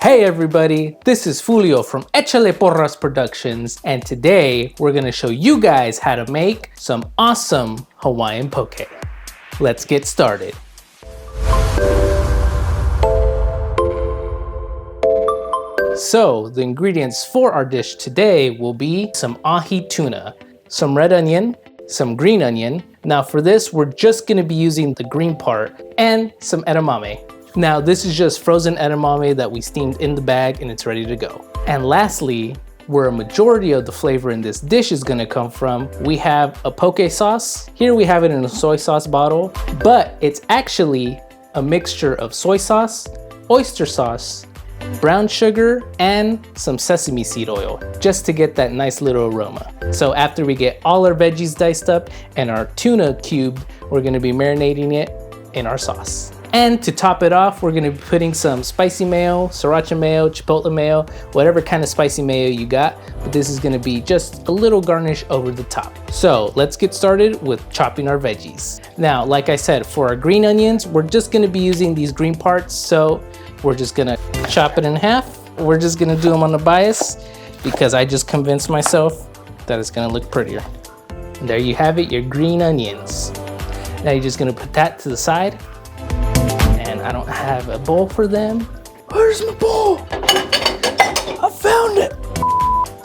Hey everybody, this is Julio from Echale Porras Productions, and today we're gonna show you guys how to make some awesome Hawaiian poke. Let's get started. So the ingredients for our dish today will be some ahi tuna, some red onion, some green onion. Now for this, we're just gonna be using the green part, and some edamame. Now this is just frozen edamame that we steamed in the bag and it's ready to go. And lastly, where a majority of the flavor in this dish is gonna come from, we have a poke sauce. Here we have it in a soy sauce bottle, but it's actually a mixture of soy sauce, oyster sauce, brown sugar, and some sesame seed oil, just to get that nice little aroma. So after we get all our veggies diced up and our tuna cubed, we're gonna be marinating it in our sauce. And to top it off, we're gonna be putting some spicy mayo, sriracha mayo, chipotle mayo, whatever kind of spicy mayo you got, but this is gonna be just a little garnish over the top. So let's get started with chopping our veggies. Now, like I said, for our green onions, we're just gonna be using these green parts, so we're just gonna chop it in half. We're just gonna do them on the bias because I just convinced myself that it's gonna look prettier. And there you have it, your green onions. Now you're just gonna put that to the side. And I don't have a bowl for them. Where's my bowl? I found it.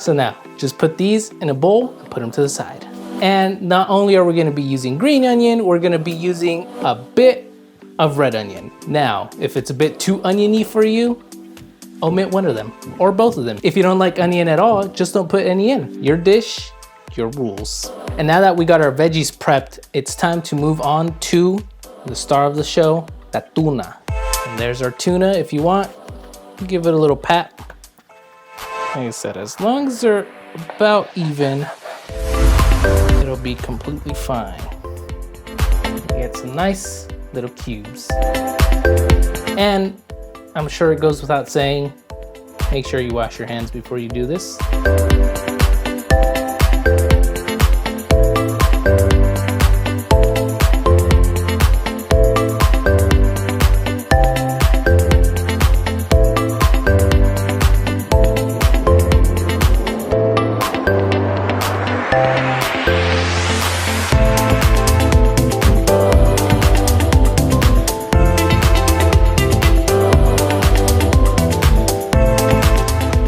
So now, just put these in a bowl and put them to the side. And not only are we gonna be using green onion, we're gonna be using a bit of red onion. Now, if it's a bit too oniony for you, omit one of them or both of them. If you don't like onion at all, just don't put any in. Your dish, your rules. And now that we got our veggies prepped, it's time to move on to the star of the show, the tuna. And there's our tuna. If you want, give it a little pat. Like I said, as long as they're about even, it'll be completely fine. Get some nice little cubes. And I'm sure it goes without saying, make sure you wash your hands before you do this.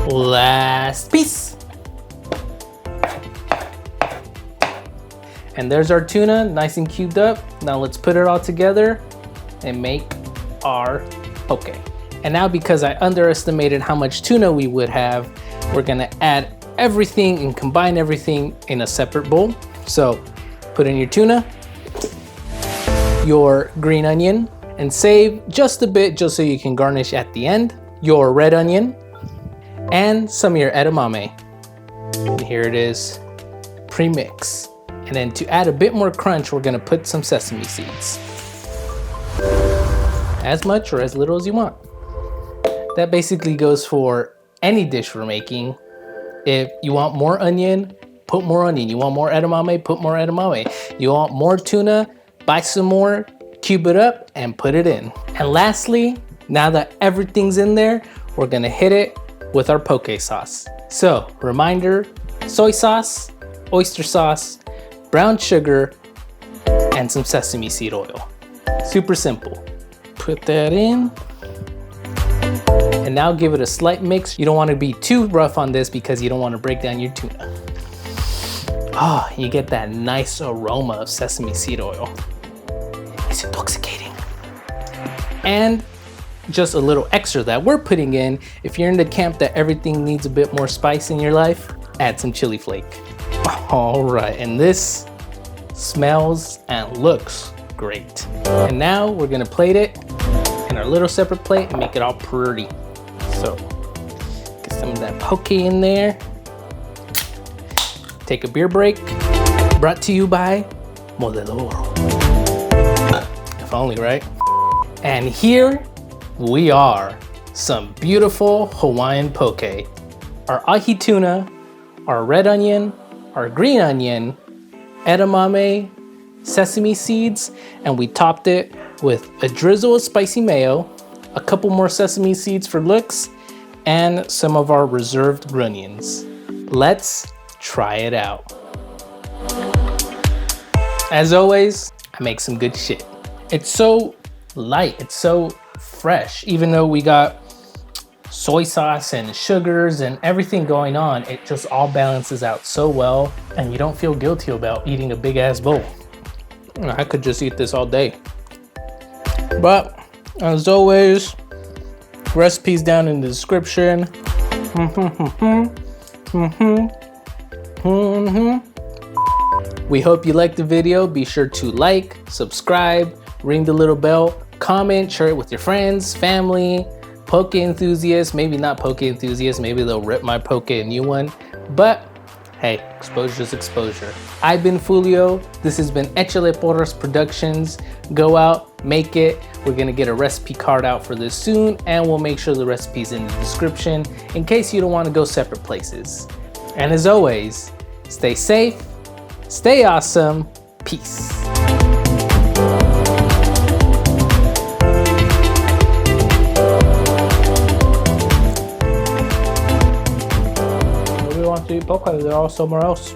Last piece. And there's our tuna, nice and cubed up. Now let's put it all together and make our poke. And now, because I underestimated how much tuna we would have, we're gonna add everything and combine everything in a separate bowl. So put in your tuna, your green onion, and save just a bit just so you can garnish at the end, your red onion, and some of your edamame. And here it is, pre-mix. And then to add a bit more crunch, we're gonna put some sesame seeds. As much or as little as you want. That basically goes for any dish we're making. If you want more onion, put more onion. You want more edamame, put more edamame. You want more tuna, buy some more, cube it up, and put it in. And lastly, now that everything's in there, we're gonna hit it with our poke sauce. So, reminder, soy sauce, oyster sauce, brown sugar, and some sesame seed oil. Super simple. Put that in. And now give it a slight mix. You don't want to be too rough on this because you don't want to break down your tuna. Oh, you get that nice aroma of sesame seed oil. It's intoxicating. And just a little extra that we're putting in, if you're in the camp that everything needs a bit more spice in your life, add some chili flake. All right, and this smells and looks great. And now we're gonna plate it in our little separate plate and make it all pretty. So, get some of that poke in there. Take a beer break. Brought to you by Modeloro. If only, right? And here we are, some beautiful Hawaiian poke. Our ahi tuna, our red onion, our green onion, edamame, sesame seeds, and we topped it with a drizzle of spicy mayo, a couple more sesame seeds for looks, and some of our reserved grunions. Let's try it out. As always, I make some good shit. It's so light, it's so fresh. Even though we got soy sauce and sugars and everything going on, it just all balances out so well, and you don't feel guilty about eating a big ass bowl. I could just eat this all day. But as always, recipes down in the description. We hope you liked the video. Be sure to like, subscribe, ring the little bell, comment, share it with your friends, family, poke enthusiasts, maybe not poke enthusiasts, maybe they'll rip my poke a new one, but hey, exposure's exposure. I've been Fulio, this has been Echale Porras Productions. Go out, make it. We're gonna get a recipe card out for this soon, and we'll make sure the recipe's in the description in case you don't wanna go separate places. And as always, stay safe, stay awesome, peace. Nobody wants to eat poke, they're all somewhere else.